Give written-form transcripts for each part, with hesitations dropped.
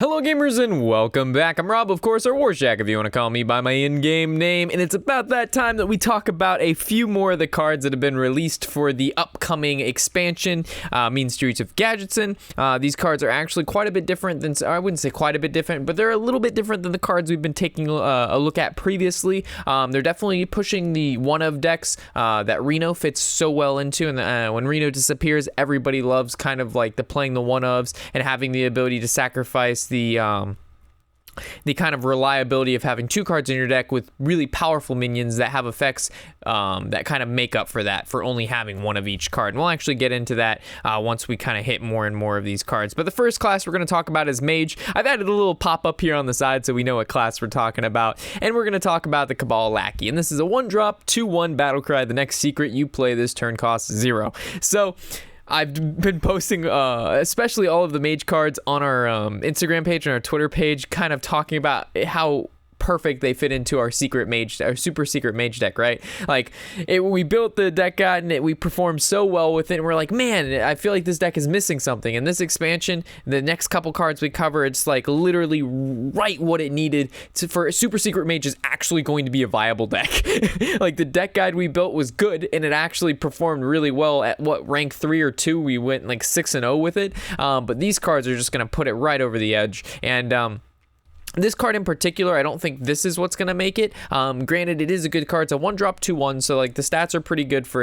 Hello gamers and welcome back. I'm Rob, of course, or Warshack if you want to call me by my in-game name, and it's about that time that we talk about a few more of the cards that have been released for the upcoming expansion, Mean Streets of Gadgetzan. These cards are actually quite a bit different than, I wouldn't say quite a bit different, but they're a little bit different than the cards we've been taking a look at previously. They're definitely pushing the one-of decks that Reno fits so well into, and when Reno disappears, everybody loves kind of like playing the one-ofs and having the ability to sacrifice the kind of reliability of having two cards in your deck with really powerful minions that have effects that kind of make up for that, for only having one of each card. And we'll actually get into that once we kind of hit more and more of these cards. But the first class we're going to talk about is Mage. I've added a little pop-up here on the side so we know what class we're talking about. And we're going to talk about the Cabal Lackey. And this is a 1-drop, 2/1 battle cry. The next secret you play this turn costs 0. So I've been posting, especially all of the Mage cards on our Instagram page and our Twitter page, kind of talking about how perfect they fit into our secret mage, our super secret mage deck, right? Like, we built the deck guide and we performed so well with it, and we're like, man, I feel like this deck is missing something. And this expansion, the next couple cards we cover, it's like literally right what it needed for a super secret mage is actually going to be a viable deck. Like, the deck guide we built was good, and it actually performed really well at what, rank 3 or 2? We went like 6-0 with it. But these cards are just going to put it right over the edge. And this card in particular, I don't think this is what's going to make it. Granted, it is a good card. It's a 1-drop, 2/1, so like the stats are pretty good for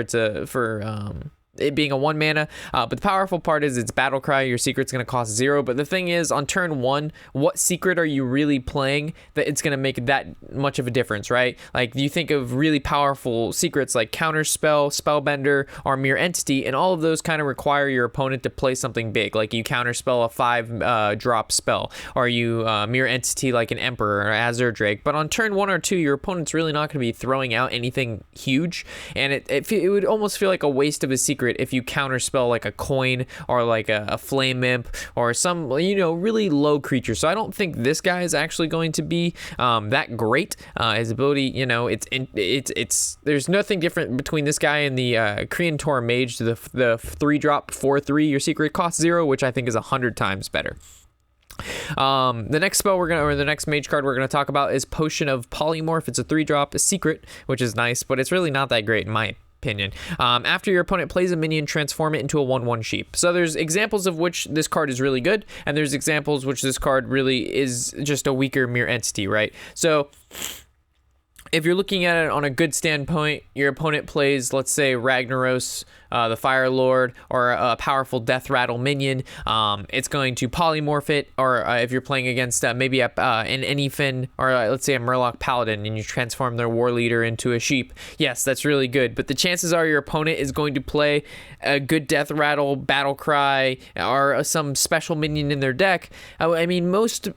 it being a 1 mana, but the powerful part is it's battle cry. Your secret's going to cost 0, but the thing is, on turn 1, what secret are you really playing that it's going to make that much of a difference, right? Like, you think of really powerful secrets like Counterspell, Spellbender, or Mere Entity, and all of those kind of require your opponent to play something big, like you Counterspell a 5-drop spell, or you Mere Entity like an Emperor or Azure Drake. But on turn 1 or 2, your opponent's really not going to be throwing out anything huge, and it would almost feel like a waste of a secret if you counterspell like a coin or like a flame imp or some, really low creature. So I don't think this guy is actually going to be that great. His ability, it's there's nothing different between this guy and the Korean Tor Mage, the 3-drop 4/3. Your secret costs 0, which I think is 100 times better. The next spell the next mage card we're gonna talk about is Potion of Polymorph. It's a 3-drop, a secret, which is nice, but it's really not that great in my opinion. After your opponent plays a minion, transform it into a 1/1 sheep. So there's examples of which this card is really good, and there's examples which this card really is just a weaker Mere Entity, right? So if you're looking at it on a good standpoint, your opponent plays, let's say, Ragnaros, the Fire Lord, or a powerful Death Rattle minion. It's going to polymorph it, or if you're playing against maybe an Anyfin, or let's say a Murloc Paladin, and you transform their War Leader into a sheep. Yes, that's really good, but the chances are your opponent is going to play a good Death Rattle, Battle Cry, or some special minion in their deck. I mean, most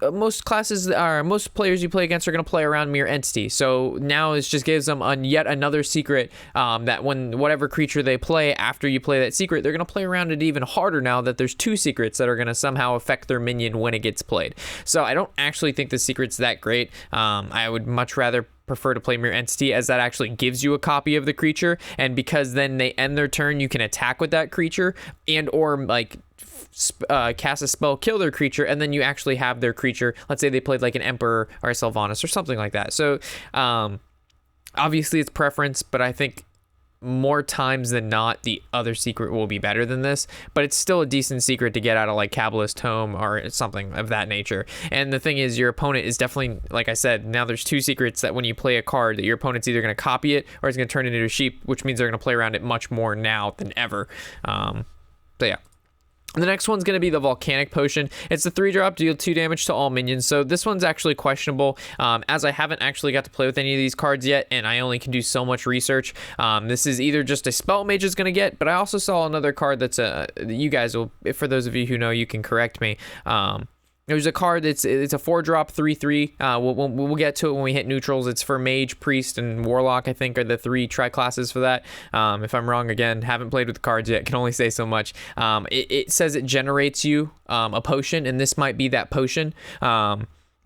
classes, or most players you play against are going to play around Mere Entity. So now it just gives them yet another secret that when whatever creature they play after you play that secret, they're going to play around it even harder now that there's 2 secrets that are going to somehow affect their minion when it gets played. So I don't actually think the secret's that great. I would much rather prefer to play Mere Entity, as that actually gives you a copy of the creature, and because then they end their turn, you can attack with that creature and or like cast a spell, kill their creature, and then you actually have their creature. Let's say they played like an Emperor or a Sylvanas or something like that. So obviously it's preference, but I think more times than not the other secret will be better than this, but it's still a decent secret to get out of like Kabbalist Tome or something of that nature. And the thing is, your opponent is definitely, like I said, now there's 2 secrets that when you play a card that your opponent's either going to copy it or it's going to turn it into a sheep, which means they're going to play around it much more now than ever. So yeah. The next one's going to be the Volcanic Potion. It's a 3-drop, deal 2 damage to all minions. So this one's actually questionable, as I haven't actually got to play with any of these cards yet, and I only can do so much research. This is either just a spell Mage is going to get, but I also saw another card that's you guys will, for those of you who know, you can correct me. There's a card it's a 4-drop 3/3. We'll get to it when we hit neutrals. It's for Mage, Priest, and Warlock, I think, are the 3 tri-classes for that. If I'm wrong, again, haven't played with the cards yet, can only say so much. It says it generates you a potion, and this might be that potion.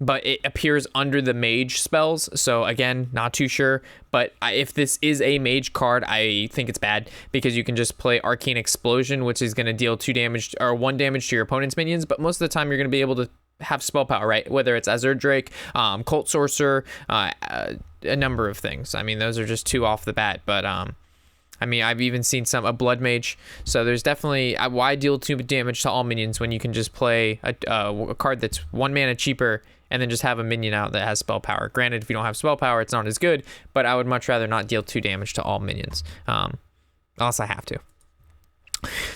but it appears under the mage spells. So again, not too sure, but if this is a mage card, I think it's bad because you can just play Arcane Explosion, which is going to deal 2 damage or 1 damage to your opponent's minions. But most of the time you're going to be able to have spell power, right? Whether it's Azure Drake, Cult Sorcerer, a number of things. I mean, those are just 2 off the bat, but I mean, I've even seen a Blood Mage. So there's definitely, why deal 2 damage to all minions when you can just play a card that's 1 mana cheaper and then just have a minion out that has spell power. Granted, if you don't have spell power, it's not as good, but I would much rather not deal 2 damage to all minions, unless I have to.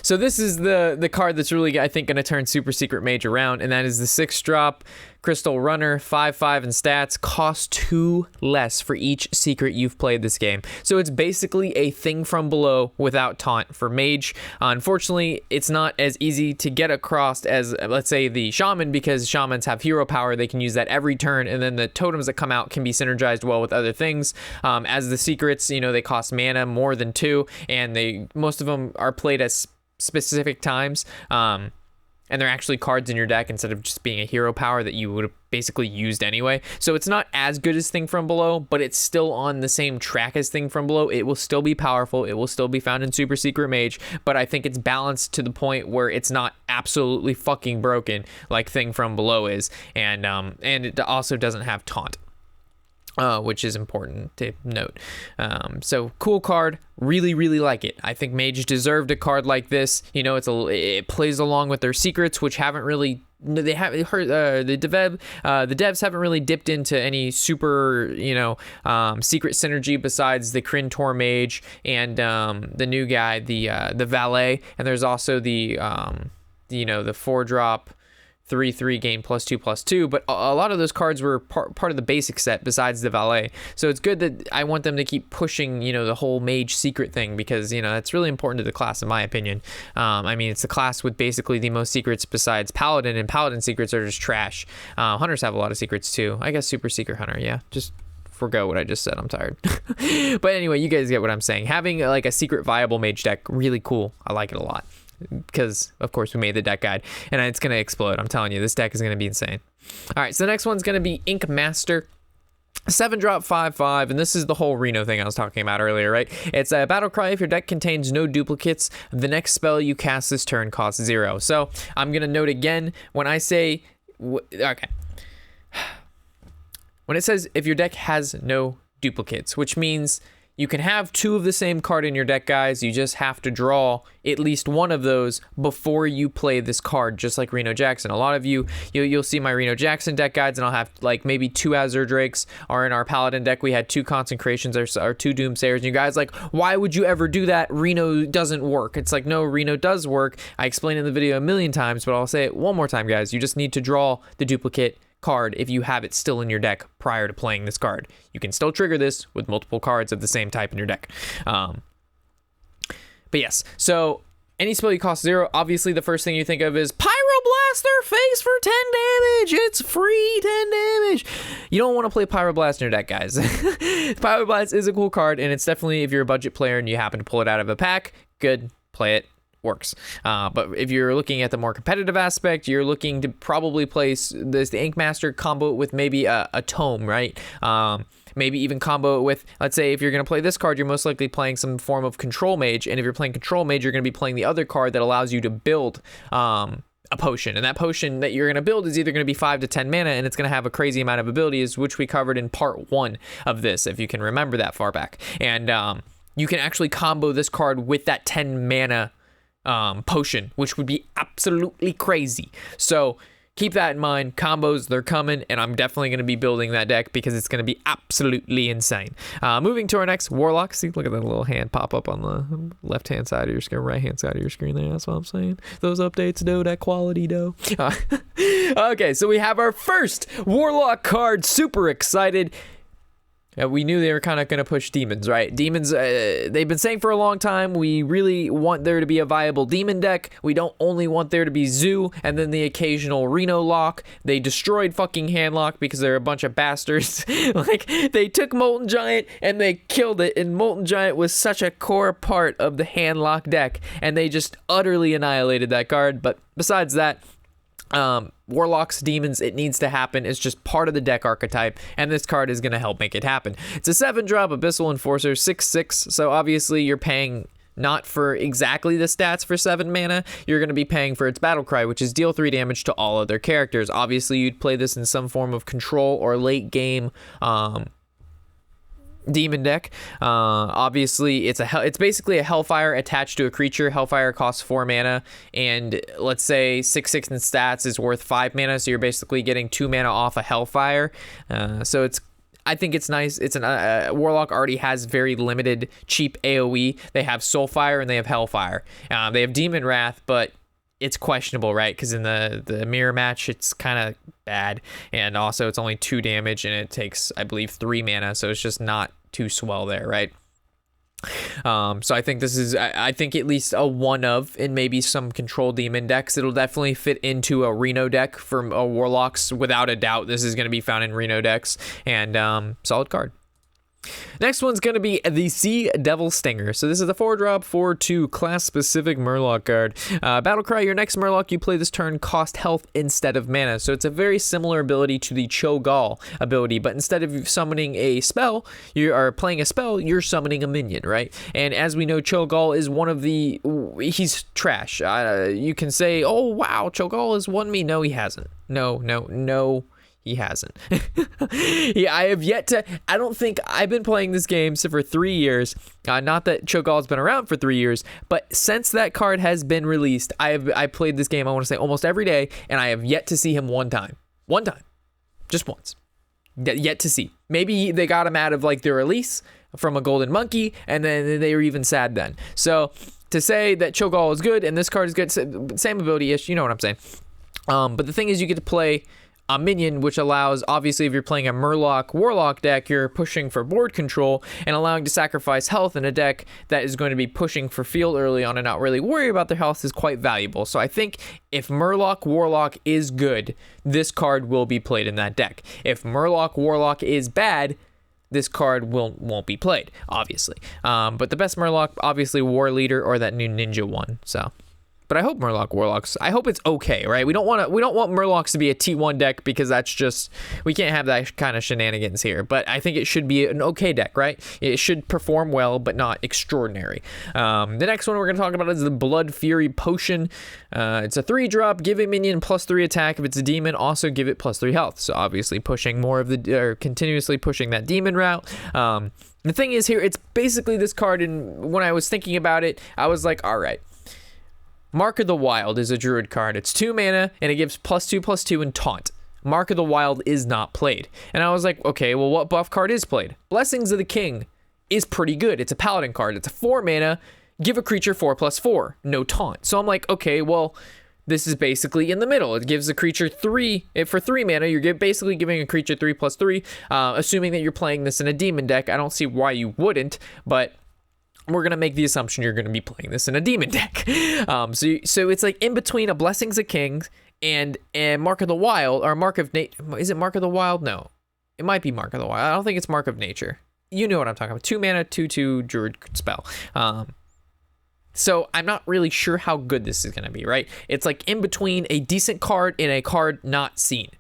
So this is the card that's really, I think, going to turn Super Secret Mage around, and that is the 6-drop Crystal Runner, 5/5 in stats, costs 2 less for each secret you've played this game. So it's basically a Thing from Below without taunt for Mage. Unfortunately, it's not as easy to get across as, let's say, the Shaman, because Shamans have hero power. They can use that every turn, and then the totems that come out can be synergized well with other things. As the secrets, you know, they cost mana more than 2, and most of them are played at specific times. And they're actually cards in your deck instead of just being a hero power that you would have basically used anyway. So it's not as good as Thing from Below, but it's still on the same track as Thing from Below. It will still be powerful. It will still be found in Super Secret Mage, but I think it's balanced to the point where it's not absolutely fucking broken like Thing from Below is. And it also doesn't have taunt. Which is important to note. So cool card, really like it. I think Mage deserved a card like this. You know, it plays along with their secrets, which haven't really, they haven't heard, the devs haven't really dipped into any super, you know, secret synergy besides the Kryn Tor Mage and the new guy, the Valet, and there's also the you know, the 4-drop 3/3 gain +2/+2, but a lot of those cards were part of the basic set besides the Valet. So it's good that I want them to keep pushing, you know, the whole Mage secret thing, because, you know, that's really important to the class in my opinion. I mean, it's a class with basically the most secrets besides Paladin, and Paladin secrets are just trash. Hunters have a lot of secrets too. I guess Super Secret Hunter, yeah, just forgo what I just said, I'm tired. But anyway, you guys get what I'm saying. Having like a secret viable Mage deck, really cool. I like it a lot, because of course we made the deck guide, and it's gonna explode. I'm telling you, this deck is gonna be insane. All right, so the next one's gonna be Ink Master, 7-drop 5/5, and this is the whole Reno thing I was talking about earlier, right? It's a battle cry. If your deck contains no duplicates, the next spell you cast this turn costs 0. So I'm gonna note again, when I say okay, when it says if your deck has no duplicates, which means you can have 2 of the same card in your deck, guys. You just have to draw at least one of those before you play this card, just like Reno Jackson. A lot of you'll see my Reno Jackson deck guides, and I'll have like maybe 2 Azure Drakes, or in our Paladin deck, we had 2 Consecrations or 2 Doomsayers, and you guys like, why would you ever do that? Reno doesn't work. It's like, no, Reno does work. I explained in the video a million times, but I'll say it one more time, guys. You just need to draw the duplicate card if you have it still in your deck prior to playing this card. You can still trigger this with multiple cards of the same type in your deck. But yes, so any spell you cost 0, obviously the first thing you think of is Pyroblast their face for 10 damage. It's free 10 damage. You don't want to play Pyroblast in your deck, guys. Pyroblast is a cool card, and it's definitely, if you're a budget player and you happen to pull it out of a pack, good, play it. Works. But if you're looking at the more competitive aspect, you're looking to probably place the Ink Master, combo it with maybe a tome, right? Maybe even combo it with, let's say if you're going to play this card, you're most likely playing some form of Control Mage, and if you're playing Control Mage, you're going to be playing the other card that allows you to build a potion, and that potion that you're going to build is either going to be 5 to 10 mana, and it's going to have a crazy amount of abilities, which we covered in part 1 of this, if you can remember that far back. And you can actually combo this card with that 10 mana potion, which would be absolutely crazy. So keep that in mind. Combos, they're coming, and I'm definitely going to be building that deck because it's going to be absolutely insane. Moving to our next Warlock. See, look at that little hand pop up on the left hand side of your screen, right hand side of your screen there. That's what I'm saying. Those updates, though, that quality, though. Okay, so we have our first Warlock card. Super excited. We knew they were kind of going to push demons, right? Demons, they've been saying for a long time, we really want there to be a viable demon deck. We don't only want there to be Zoo and then the occasional Reno lock. They destroyed fucking Handlock because they're a bunch of bastards. Like, they took Molten Giant and they killed it, and Molten Giant was such a core part of the Handlock deck, and they just utterly annihilated that card. But besides that, Warlocks, demons, it needs to happen. It's just part of the deck archetype, and this card is going to help make it happen. It's a 7-drop Bissell Enforcer, 6/6, so obviously you're paying not for exactly the stats for 7 mana. You're going to be paying for its battle cry, which is deal 3 damage to all other characters. Obviously, you'd play this in some form of control or late game demon deck. Obviously, it's basically a Hellfire attached to a creature. Hellfire costs 4 mana, and let's say 6/6 in stats is worth 5 mana, so you're basically getting 2 mana off a Hellfire. So I think it's nice. It's Warlock already has very limited cheap AoE. They have Soulfire and they have Hellfire. They have Demon Wrath, but it's questionable, right? Because in the mirror match, it's kind of bad. And also, it's only 2 damage and it takes, I believe, 3 mana. So it's just not too swell there, right? So I think this is, I think at least a one of in maybe some control demon decks. It'll definitely fit into a Reno deck from Warlocks. Without a doubt, this is going to be found in Reno decks, and solid card. Next one's going to be the Sea Devil Stinger. So this is a 4-drop, 4/2 class-specific Murloc card. Battlecry, your next Murloc you play this turn cost health instead of mana. So it's a very similar ability to the Cho'Gall ability, but instead of summoning a spell, you are playing a spell, you're summoning a minion, right? And as we know, Cho'Gall is one of the... he's trash. You can say, oh, wow, Cho'Gall has won me. No, he hasn't. No. He hasn't. I have yet to... I don't think... I've been playing this game for 3 years. Not that Cho'Gall's been around for 3 years, but since that card has been released, I played this game, I want to say, almost every day, and I have yet to see him one time. One time. Just once. Yet to see. Maybe they got him out of, like, the release from a Golden Monkey, and then they were even sad then. So, to say that Cho'Gall is good, and this card is good, same ability-ish, you know what I'm saying. But the thing is, you get to play a minion, which allows, obviously, if you're playing a Murloc Warlock deck, you're pushing for board control and allowing to sacrifice health in a deck that is going to be pushing for field early on and not really worry about their health is quite valuable. So I think if Murloc Warlock is good, this card will be played in that deck. If Murloc Warlock is bad, this card won't be played, obviously. But the best Murloc, obviously, War Leader or that new Ninja one. So... but I hope Murloc Warlocks, I hope it's okay, right? We don't want Murlocs to be a T1 deck because that's just, we can't have that kind of shenanigans here. But I think it should be an okay deck, right? It should perform well, but not extraordinary. The next one we're going to talk about is the Blood Fury Potion. It's a 3-drop, give a minion +3 attack. If it's a demon, also give it +3 health. So obviously pushing more of continuously pushing that demon route. The thing is here, it's basically this card, and when I was thinking about it, I was like, all right. Mark of the Wild is a druid card. It's 2 mana, and it gives +2/+2 and taunt. Mark of the Wild is not played. And I was like, okay, well, what buff card is played? Blessings of the King is pretty good. It's a paladin card. It's a 4 mana, give a creature 4/4, no taunt. So I'm like, okay, well, this is basically in the middle. It gives a creature 3, for 3 mana, you're basically giving a creature 3/3, assuming that you're playing this in a demon deck. I don't see why you wouldn't, but... we're going to make the assumption you're going to be playing this in a demon deck. So it's like in between a Blessings of Kings and Mark of the Wild, or Mark of Nature. Is it Mark of the Wild? No. It might be Mark of the Wild. I don't think it's Mark of Nature. You know what I'm talking about. 2 mana, 2/2 druid spell. So I'm not really sure how good this is going to be, right? It's like in between a decent card and a card not seen.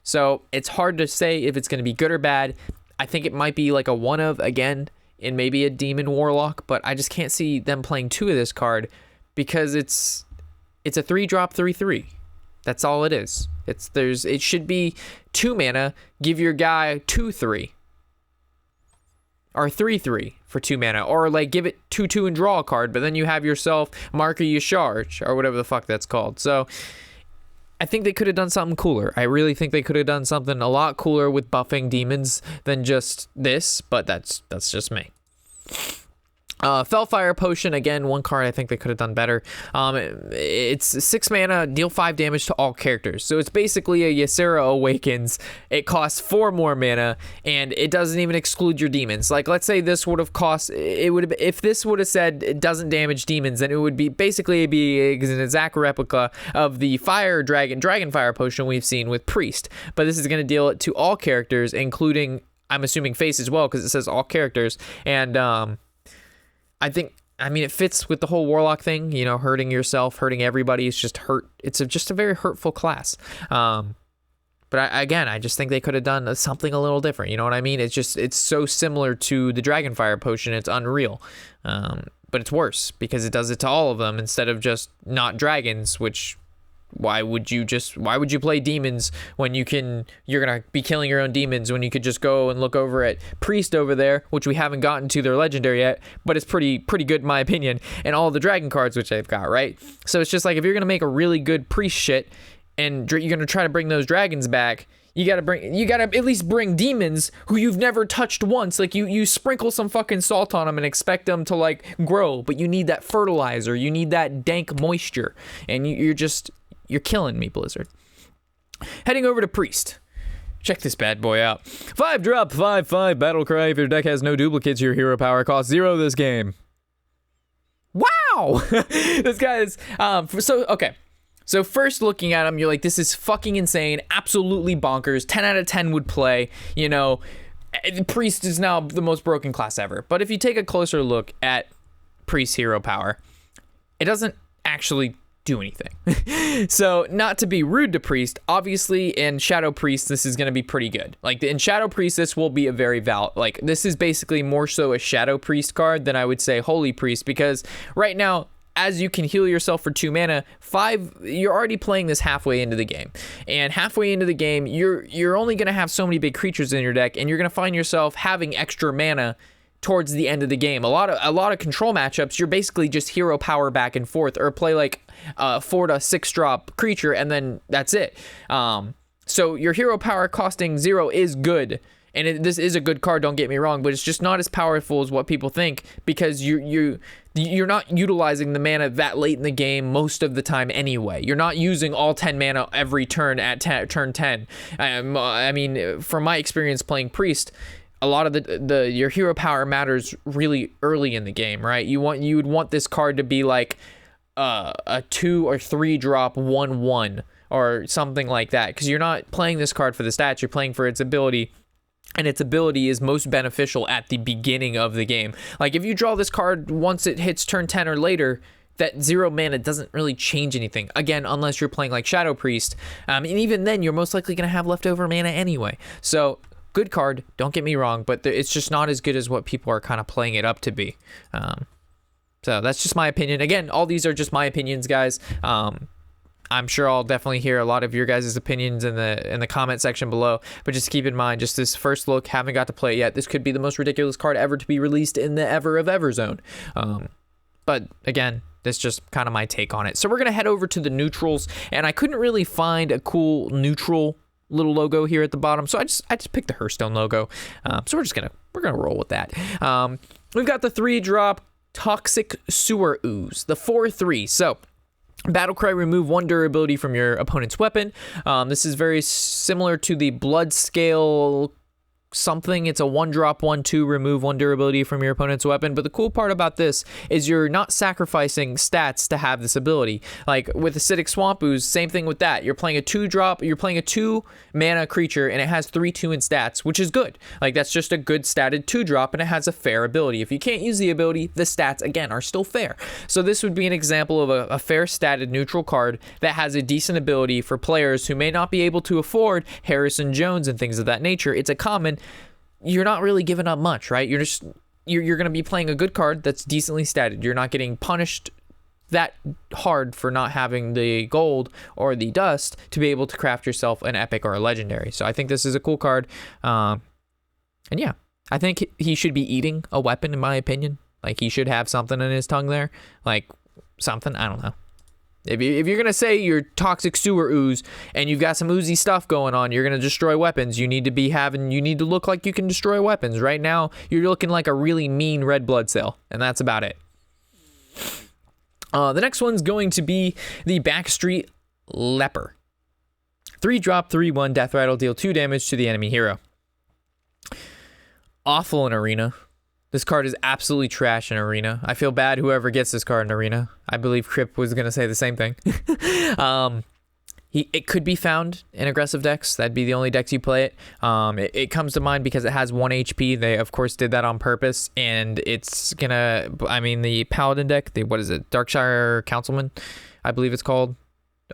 So it's hard to say if it's going to be good or bad. I think it might be like a one of, again, in maybe a demon warlock, but I just can't see them playing 2 of this card because it's a 3-drop 3/3. That's all it is. It should be 2 mana, give your guy 2/3 or 3/3 for 2 mana, or like give it 2/2 and draw a card, but then you have yourself Mark of Yasharj or whatever the fuck that's called. So I think they could have done something cooler. I really think they could have done something a lot cooler with buffing demons than just this, but that's just me. Felfire Potion, again, one card I think they could have done better. It's 6 mana, deal 5 damage to all characters. So it's basically a Ysera Awakens. It costs 4 more mana, and it doesn't even exclude your demons. Like, let's say this would have cost, if this would have said it doesn't damage demons, then it would be basically an exact replica of the Dragonfire Potion we've seen with Priest. But this is going to deal it to all characters, including, I'm assuming, face as well, because it says all characters. And, I mean, it fits with the whole Warlock thing, you know, hurting yourself, hurting everybody. It's just just a very hurtful class. But I just think they could have done something a little different. You know what I mean? It's so similar to the Dragonfire Potion. It's unreal. but it's worse because it does it to all of them instead of just not dragons, which why would you play demons when you're gonna be killing your own demons when you could just go and look over at priest over there, which we haven't gotten to their legendary yet, but it's pretty good in my opinion, and all the dragon cards which they've got, right? So it's just like if you're gonna make a really good priest shit and you're gonna try to bring those dragons back, you gotta at least bring demons who you've never touched once. Like you sprinkle some fucking salt on them and expect them to like grow, but you need that fertilizer, you need that dank moisture, and you're killing me, Blizzard. Heading over to Priest. Check this bad boy out. 5-drop, 5/5 battle cry. If your deck has no duplicates, your hero power costs 0 this game. Wow! This guy is okay. So first looking at him, you're like, this is fucking insane, absolutely bonkers. 10 out of 10 would play, you know. Priest is now the most broken class ever. But if you take a closer look at Priest hero power, it doesn't actually do anything. So not to be rude to Priest, obviously in Shadow Priest this is going to be pretty good. Like in Shadow Priest this will be a very like this is basically more so a Shadow Priest card than I would say Holy Priest, because right now as you can heal yourself for 2 mana, 5, you're already playing this halfway into the game. And halfway into the game, you're only going to have so many big creatures in your deck, and you're going to find yourself having extra mana towards the end of the game. A lot of control matchups, you're basically just hero power back and forth, or play like a 4 to 6-drop creature, and then that's it. So your hero power costing 0 is good. And this is a good card, don't get me wrong, but it's just not as powerful as what people think, because you're not utilizing the mana that late in the game most of the time anyway. You're not using all 10 mana every turn at turn 10. I mean, from my experience playing Priest, a lot of your hero power matters really early in the game, right? You would want this card to be like a 2 or 3 drop 1/1 or something like that, because you're not playing this card for the stats, you're playing for its ability. And its ability is most beneficial at the beginning of the game. Like if you draw this card once it hits turn 10 or later, that 0 mana doesn't really change anything. Again, unless you're playing like Shadow Priest. And even then, you're most likely going to have leftover mana anyway. So, good card, don't get me wrong, but it's just not as good as what people are kind of playing it up to be. So, that's just my opinion. Again, all these are just my opinions, guys. I'm sure I'll definitely hear a lot of your guys' opinions in the comment section below, but just keep in mind, just this first look, haven't got to play it yet, this could be the most ridiculous card ever to be released in the ever of ever zone. But again, that's just kind of my take on it. So we're going to head over to the neutrals, and I couldn't really find a cool neutral little logo here at the bottom, so I just picked the Hearthstone logo. So we're gonna roll with that. We've got the 3-drop Toxic Sewer Ooze, the 4/3. So Battlecry, remove 1 durability from your opponent's weapon. This is very similar to the Blood Scale something. It's a 1-drop 1/2, remove 1 durability from your opponent's weapon. But the cool part about this is you're not sacrificing stats to have this ability. Like with Acidic Swamp Ooze, same thing with that. You're playing a 2-drop, you're playing a 2-mana creature, and it has 3/2 in stats, which is good. Like that's just a good statted 2-drop, and it has a fair ability. If you can't use the ability, the stats again are still fair. So this would be an example of a fair statted neutral card that has a decent ability for players who may not be able to afford Harrison Jones and things of that nature. It's a common. You're not really giving up much, right? You're going to be playing a good card that's decently statted. You're not getting punished that hard for not having the gold or the dust to be able to craft yourself an epic or a legendary. So I think this is a cool card. And yeah, I think he should be eating a weapon, in my opinion. Like he should have something in his tongue there, like something, I don't know. If you're going to say you're Toxic Sewer Ooze and you've got some oozy stuff going on, you're going to destroy weapons, you need to look like you can destroy weapons. Right now, you're looking like a really mean red blood cell, and that's about it. The next one's going to be the Backstreet Leper. 3-drop, 3/1, Death Rattle, deal 2 damage to the enemy hero. Awful in Arena. This card is absolutely trash in Arena. I feel bad whoever gets this card in Arena. I believe Crip was going to say the same thing. It could be found in aggressive decks. That'd be the only decks you play it. It comes to mind because it has 1 HP. They, of course, did that on purpose. And it's going to... I mean, the Paladin deck, what is it? Darkshire Councilman, I believe it's called.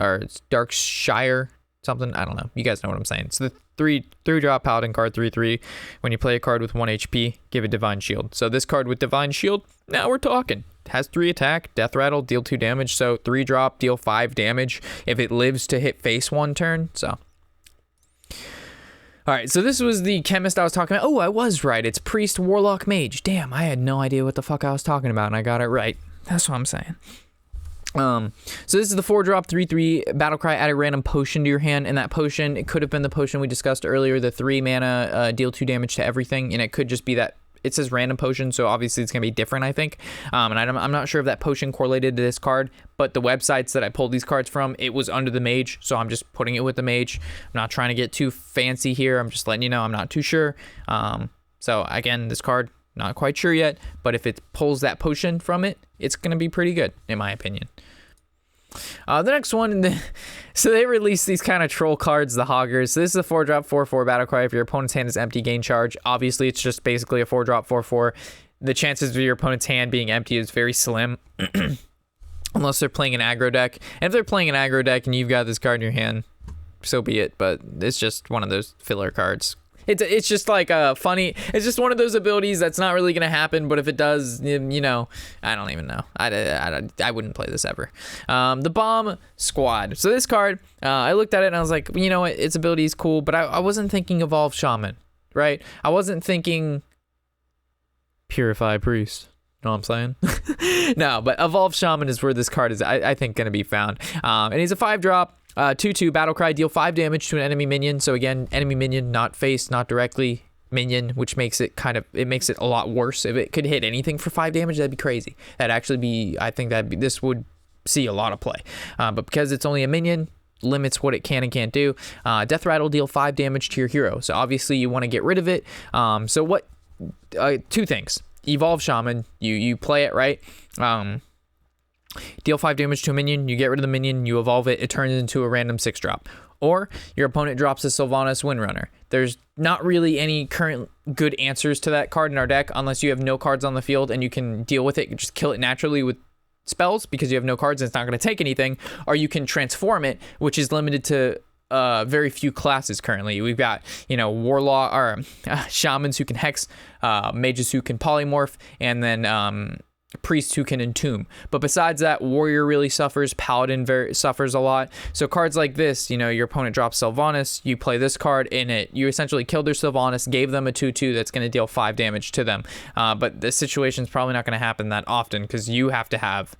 Or it's Darkshire something. I don't know. You guys know what I'm saying. So the 3-drop Paladin card, 3/3. When you play a card with 1 HP, give it Divine Shield. So this card with Divine Shield, now we're talking. has 3 attack, death rattle, deal 2 damage, so 3 drop, deal 5 damage if it lives to hit face 1 turn. So all right, so this was the Chemist I was talking about. Oh, I was right. It's Priest, Warlock, Mage. Damn, I had no idea what the fuck I was talking about, and I got it right. That's what I'm saying. So this is the 4-drop 3/3 Battlecry. Add a random potion to your hand, and that potion, it could have been the potion we discussed earlier, the 3 mana, deal 2 damage to everything, and it could just be that. It says random potion, so obviously it's going to be different, I think. And I'm not sure if that potion correlated to this card, but the websites that I pulled these cards from, it was under the Mage, so I'm just putting it with the Mage. I'm not trying to get too fancy here. I'm just letting you know I'm not too sure. So again, this card, not quite sure yet, but if it pulls that potion from it, it's going to be pretty good, in my opinion. The next one, so they released these kind of troll cards, the Hoggers. So this is a 4-drop 4/4 Battlecry. If your opponent's hand is empty, gain charge. Obviously, it's just basically a 4-drop 4/4. The chances of your opponent's hand being empty is very slim, unless they're playing an aggro deck. And if they're playing an aggro deck and you've got this card in your hand, so be it. But it's just one of those filler cards. It's just like a funny, it's just one of those abilities that's not really going to happen, but if it does, you know, I don't even know. I wouldn't play this ever. The Bomb Squad. So this card, I looked at it and I was like, you know what, its ability is cool, but I wasn't thinking Evolve Shaman, right? I wasn't thinking Purify Priest. Know what I'm saying? No, but Evolve Shaman is where this card is, I think, going to be found. And he's a 5-drop. 2/2 Battlecry, deal 5 damage to an enemy minion. So again, enemy minion, not face, not directly minion, which makes it it makes it a lot worse. If it could hit anything for 5 damage, that'd be crazy. That'd actually be, I think this would see a lot of play. But because it's only a minion, limits what it can and can't do. Death rattle, deal 5 damage to your hero. So obviously you want to get rid of it. So what, 2 things. Evolve Shaman, you play it, right? Deal 5 damage to a minion, you get rid of the minion, you evolve it, it turns into a random 6-drop. Or your opponent drops a Sylvanas Windrunner. There's not really any current good answers to that card in our deck unless you have no cards on the field and you can deal with it, you just kill it naturally with spells because you have no cards and it's not going to take anything. Or you can transform it, which is limited to very few classes currently. We've got, you know, Warlock or Shamans who can Hex, Mages who can Polymorph, and then Priests who can Entomb. But besides that, Warrior really suffers, Paladin suffers a lot. So cards like this, you know, your opponent drops Sylvanas, you play this card in it, you essentially killed their Sylvanas, gave them a 2/2 that's going to deal 5 damage to them. But this situation's probably not going to happen that often because you have to have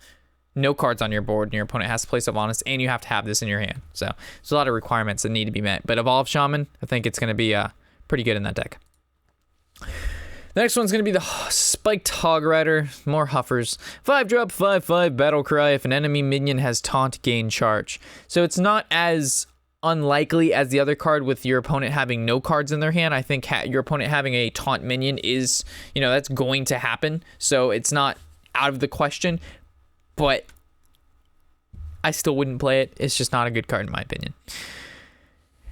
no cards on your board and your opponent has to play Sylvanas and you have to have this in your hand. So there's a lot of requirements that need to be met. But Evolve Shaman, I think it's going to be pretty good in that deck. The next one's going to be the Spiked Hog Rider, more Huffers. 5-drop 5/5 Battlecry. If an enemy minion has taunt, gain charge. So it's not as unlikely as the other card with your opponent having no cards in their hand. I think your opponent having a taunt minion is, you know, that's going to happen. So it's not out of the question, but I still wouldn't play it. It's just not a good card in my opinion.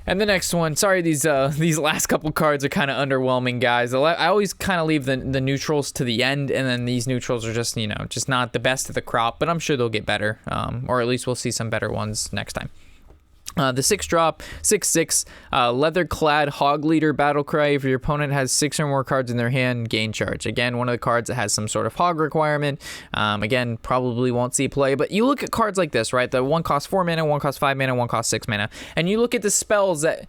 And the next one, sorry, these last couple cards are kind of underwhelming, guys. I always kind of leave the neutrals to the end, and then these neutrals are just, you know, just not the best of the crop, but I'm sure they'll get better, or at least we'll see some better ones next time. The 6-drop, 6/6 Leatherclad Hog Leader Battlecry. If your opponent has 6 or more cards in their hand, gain charge. Again, one of the cards that has some sort of hog requirement. Again, probably won't see play, but you look at cards like this, right? The one costs 4 mana, one costs 5 mana, one costs 6 mana, and you look at the spells that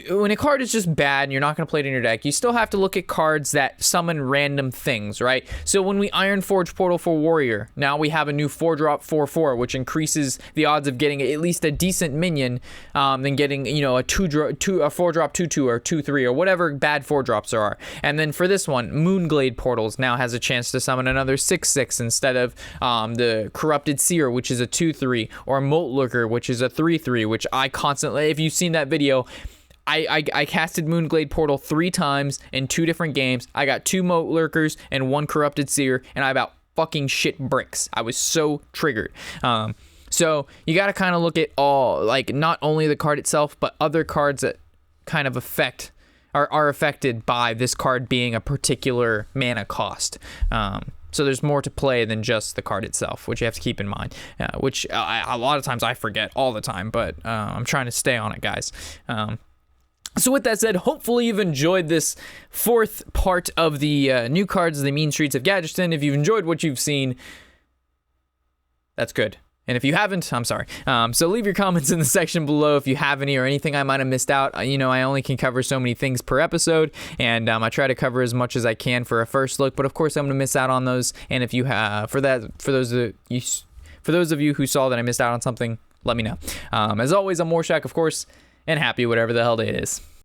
when a card is just bad and you're not going to play it in your deck, you still have to look at cards that summon random things, right? So when we Ironforge Portal for Warrior, now we have a new 4-drop 4/4, which increases the odds of getting at least a decent minion than getting, you know, a 4-drop 2/2 or 2/3 or whatever bad 4-drops there are. And then for this one, Moonglade Portals now has a chance to summon another 6/6 instead of the Corrupted Seer, which is a 2/3, or Moat Lurker, which is a 3/3, which I constantly, if you've seen that video, I casted Moonglade Portal 3 times in 2 different games. I got 2 Moat Lurkers and 1 Corrupted Seer, and I about fucking shit bricks. I was so triggered. So you got to kind of look at all, like, not only the card itself, but other cards that kind of are affected by this card being a particular mana cost. So there's more to play than just the card itself, which you have to keep in mind, which a lot of times I forget all the time, but I'm trying to stay on it, guys. So with that said, hopefully you've enjoyed this 4th part of the new cards, the Mean Streets of Gadgetzan. If you've enjoyed what you've seen, that's good. And if you haven't, I'm sorry. So leave your comments in the section below if you have any or anything I might have missed out. You know, I only can cover so many things per episode, and I try to cover as much as I can for a first look. But of course, I'm gonna miss out on those. And if you have, for those of you who saw that I missed out on something, let me know. As always, I'm Warshack, of course, and happy whatever the hell day it is.